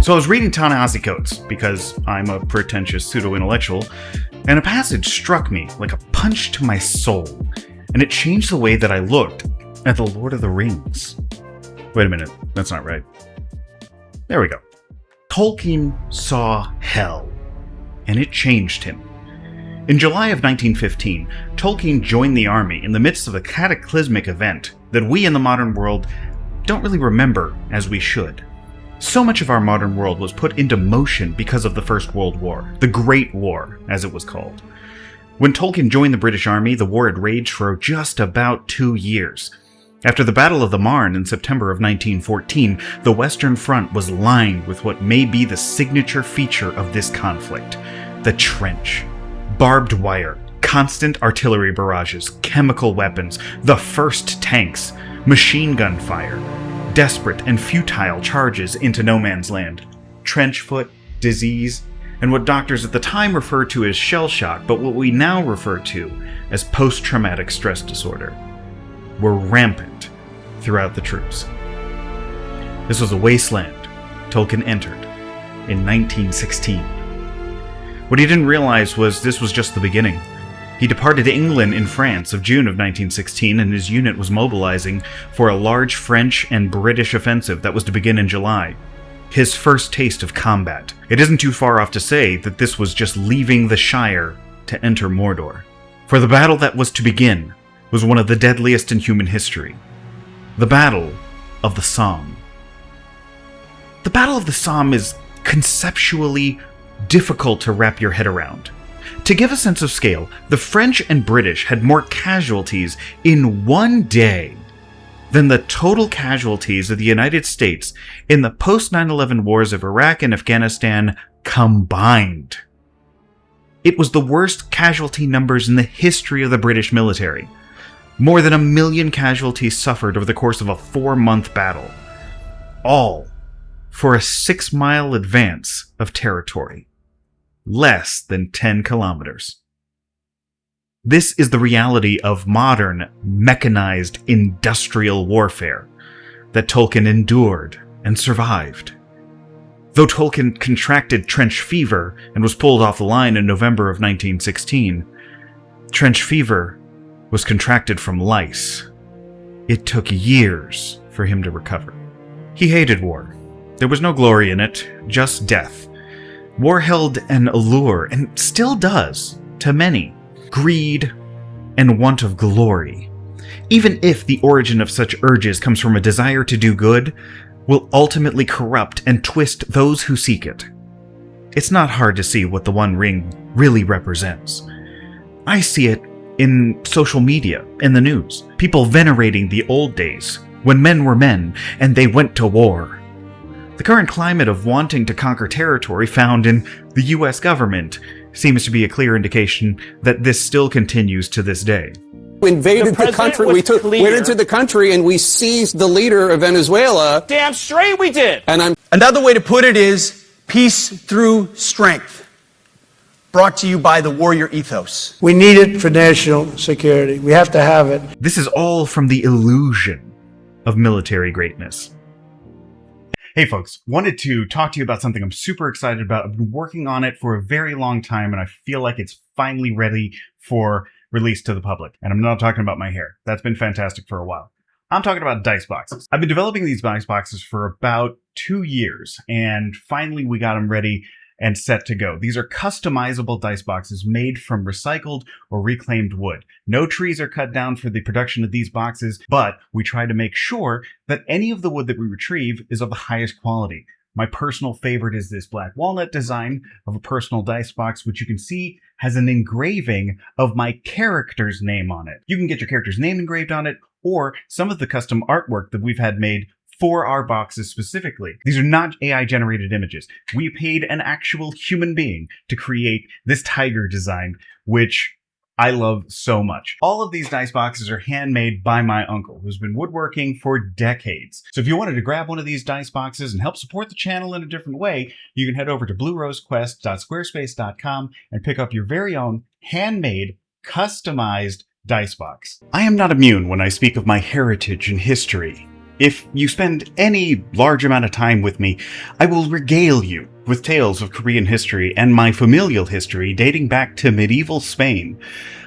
So I was reading Ta-Nehisi Coates, because I'm a pretentious pseudo-intellectual, and a passage struck me like a punch to my soul, and it changed the way that I looked at The Lord of the Rings. Wait a minute, that's not right. There we go. Tolkien saw hell, and it changed him. In July of 1915, Tolkien joined the army in the midst of a cataclysmic event that we in the modern world don't really remember as we should. So much of our modern world was put into motion because of the First World War, the Great War, as it was called. When Tolkien joined the British Army, the war had raged for just about 2 years. After the Battle of the Marne in September of 1914, the Western Front was lined with what may be the signature feature of this conflict: the trench. Barbed wire, constant artillery barrages, chemical weapons, the first tanks, machine gun fire, desperate and futile charges into no man's land, trench foot, disease, and what doctors at the time referred to as shell shock, but what we now refer to as post-traumatic stress disorder, were rampant throughout the troops. This was a wasteland Tolkien entered in 1916. What he didn't realize was this was just the beginning. He departed England in France of June of 1916, and his unit was mobilizing for a large French and British offensive that was to begin in July. His first taste of combat. It isn't too far off to say that this was just leaving the Shire to enter Mordor. For the battle that was to begin was one of the deadliest in human history. The Battle of the Somme. The Battle of the Somme is conceptually difficult to wrap your head around. To give a sense of scale, the French and British had more casualties in one day than the total casualties of the United States in the post-9/11 wars of Iraq and Afghanistan combined. It was the worst casualty numbers in the history of the British military. More than 1 million casualties suffered over the course of a 4-month battle. All for a 6-mile advance of territory. Less than 10 kilometers. This is the reality of modern, mechanized, industrial warfare that Tolkien endured and survived. Though Tolkien contracted trench fever and was pulled off the line in November of 1916, trench fever was contracted from lice. It took years for him to recover. He hated war. There was no glory in it, just death. War held an allure, and still does, to many. Greed and want of glory. Even if the origin of such urges comes from a desire to do good, will ultimately corrupt and twist those who seek it. It's not hard to see what the One Ring really represents. I see it in social media, in the news. People venerating the old days, when men were men and they went to war. The current climate of wanting to conquer territory found in the US government seems to be a clear indication that this still continues to this day. We invaded the country, went into the country, and we seized the leader of Venezuela. Damn straight we did! Another way to put it is peace through strength. Brought to you by the warrior ethos. We need it for national security. We have to have it. This is all from the illusion of military greatness. Hey folks, wanted to talk to you about something I'm super excited about. I've been working on it for a very long time, and I feel like it's finally ready for release to the public. And I'm not talking about my hair. That's been fantastic for a while. I'm talking about dice boxes. I've been developing these dice boxes for about 2 years, and finally we got them ready and set to go. These are customizable dice boxes made from recycled or reclaimed wood. No trees are cut down for the production of these boxes, but we try to make sure that any of the wood that we retrieve is of the highest quality. My personal favorite is this black walnut design of a personal dice box, which you can see has an engraving of my character's name on it. You can get your character's name engraved on it, or some of the custom artwork that we've had made for our boxes specifically. These are not AI-generated images. We paid an actual human being to create this tiger design, which I love so much. All of these dice boxes are handmade by my uncle, who's been woodworking for decades. So if you wanted to grab one of these dice boxes and help support the channel in a different way, you can head over to bluerosequest.squarespace.com and pick up your very own handmade, customized dice box. I am not immune when I speak of my heritage and history. If you spend any large amount of time with me, I will regale you with tales of Korean history and my familial history dating back to medieval Spain.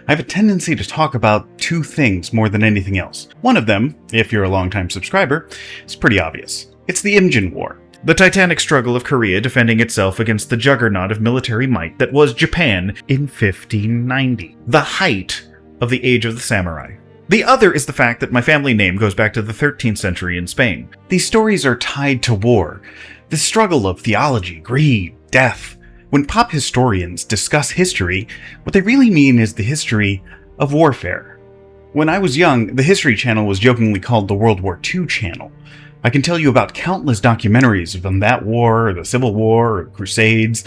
I have a tendency to talk about two things more than anything else. One of them, if you're a longtime subscriber, is pretty obvious. It's the Imjin War, the titanic struggle of Korea defending itself against the juggernaut of military might that was Japan in 1590, the height of the Age of the Samurai. The other is the fact that my family name goes back to the 13th century in Spain. These stories are tied to war, the struggle of theology, greed, death. When pop historians discuss history, what they really mean is the history of warfare. When I was young, the History Channel was jokingly called the World War II Channel. I can tell you about countless documentaries from that war, or the Civil War, or Crusades,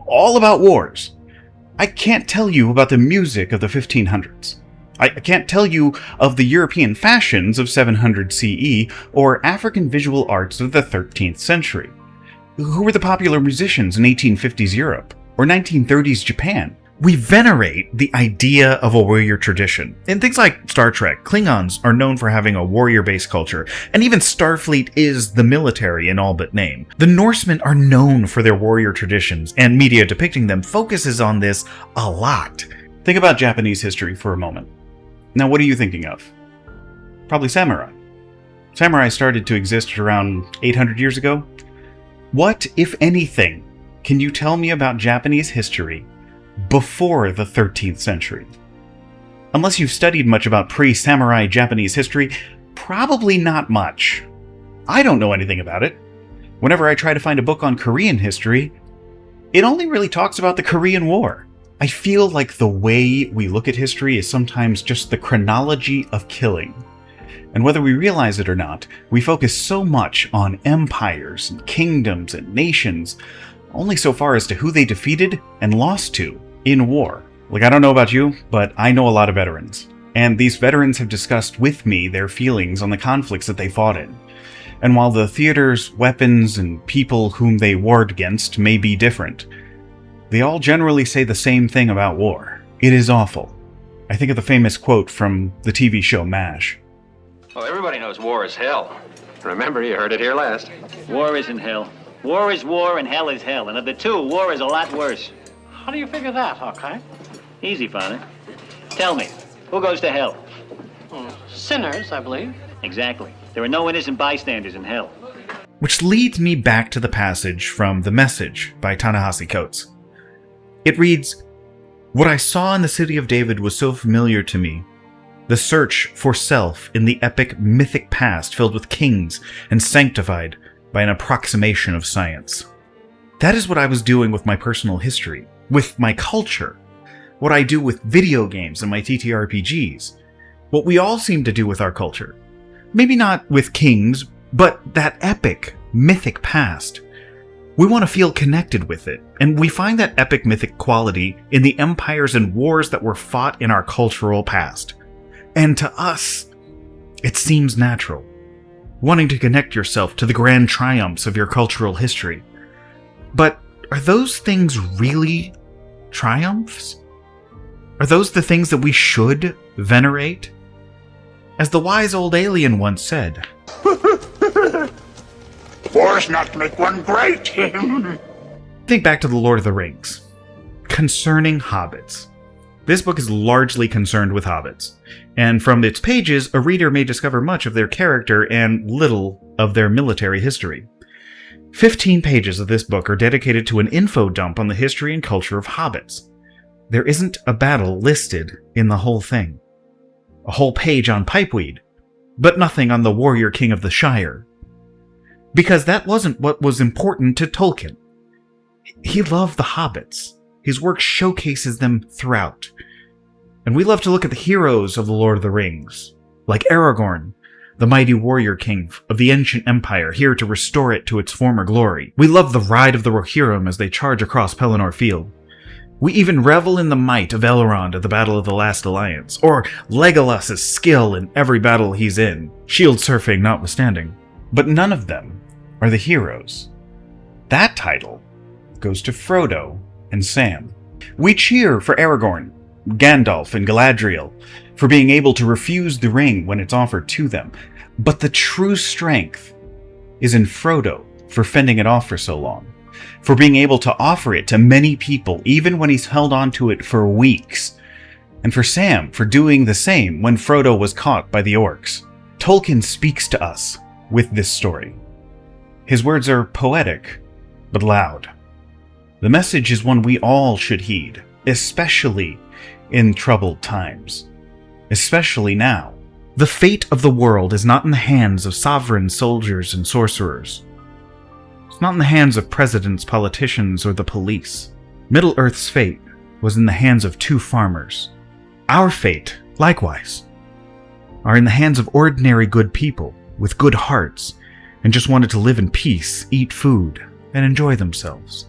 all about wars. I can't tell you about the music of the 1500s. I can't tell you of the European fashions of 700 CE or African visual arts of the 13th century. Who were the popular musicians in 1850s Europe or 1930s Japan? We venerate the idea of a warrior tradition. In things like Star Trek, Klingons are known for having a warrior-based culture, and even Starfleet is the military in all but name. The Norsemen are known for their warrior traditions, and media depicting them focuses on this a lot. Think about Japanese history for a moment. Now, what are you thinking of? Probably samurai. Samurai started to exist around 800 years ago. What, if anything, can you tell me about Japanese history before the 13th century? Unless you've studied much about pre-samurai Japanese history, probably not much. I don't know anything about it. Whenever I try to find a book on Korean history, it only really talks about the Korean War. I feel like the way we look at history is sometimes just the chronology of killing. And whether we realize it or not, we focus so much on empires and kingdoms and nations, only so far as to who they defeated and lost to in war. Like, I don't know about you, but I know a lot of veterans. And these veterans have discussed with me their feelings on the conflicts that they fought in. And while the theaters, weapons, and people whom they warred against may be different, they all generally say the same thing about war. It is awful. I think of the famous quote from the TV show MASH. Well, everybody knows war is hell. Remember, you heard it here last. War isn't hell. War is war and hell is hell. And of the two, war is a lot worse. How do you figure that, Hawkeye? Easy, Father. Tell me, who goes to hell? Sinners, I believe. Exactly. There are no innocent bystanders in hell. Which leads me back to the passage from The Message by Ta-Nehisi Coates. It reads, "What I saw in the city of David was so familiar to me. The search for self in the epic mythic past filled with kings and sanctified by an approximation of science. That is what I was doing with my personal history, with my culture, what I do with video games and my TTRPGs, what we all seem to do with our culture. Maybe not with kings, but that epic, mythic past. We want to feel connected with it, and we find that epic mythic quality in the empires and wars that were fought in our cultural past. And to us, it seems natural, wanting to connect yourself to the grand triumphs of your cultural history. But are those things really triumphs? Are those the things that we should venerate? As the wise old alien once said, "Wars not make one great." Think back to The Lord of the Rings. Concerning hobbits. This book is largely concerned with hobbits, and from its pages, a reader may discover much of their character and little of their military history. 15 pages of this book are dedicated to an info dump on the history and culture of hobbits. There isn't a battle listed in the whole thing. A whole page on pipeweed, but nothing on the warrior king of the Shire. Because that wasn't what was important to Tolkien. He loved the hobbits. His work showcases them throughout. And we love to look at the heroes of The Lord of the Rings, like Aragorn, the mighty warrior king of the ancient empire, here to restore it to its former glory. We love the ride of the Rohirrim as they charge across Pelennor Field. We even revel in the might of Elrond at the Battle of the Last Alliance, or Legolas's skill in every battle he's in, shield surfing notwithstanding. But none of them are the heroes. That title goes to Frodo and Sam. We cheer for Aragorn, Gandalf and Galadriel for being able to refuse the ring when it's offered to them. But the true strength is in Frodo for fending it off for so long, for being able to offer it to many people even when he's held onto it for weeks, and for Sam for doing the same when Frodo was caught by the orcs. Tolkien speaks to us with this story. His words are poetic, but loud. The message is one we all should heed, especially in troubled times. Especially now. The fate of the world is not in the hands of sovereign soldiers and sorcerers. It's not in the hands of presidents, politicians, or the police. Middle-earth's fate was in the hands of 2 farmers. Our fate, likewise, are in the hands of ordinary good people with good hearts and just wanted to live in peace, eat food, and enjoy themselves.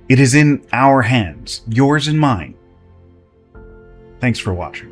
It is in our hands, yours and mine. Thanks for watching.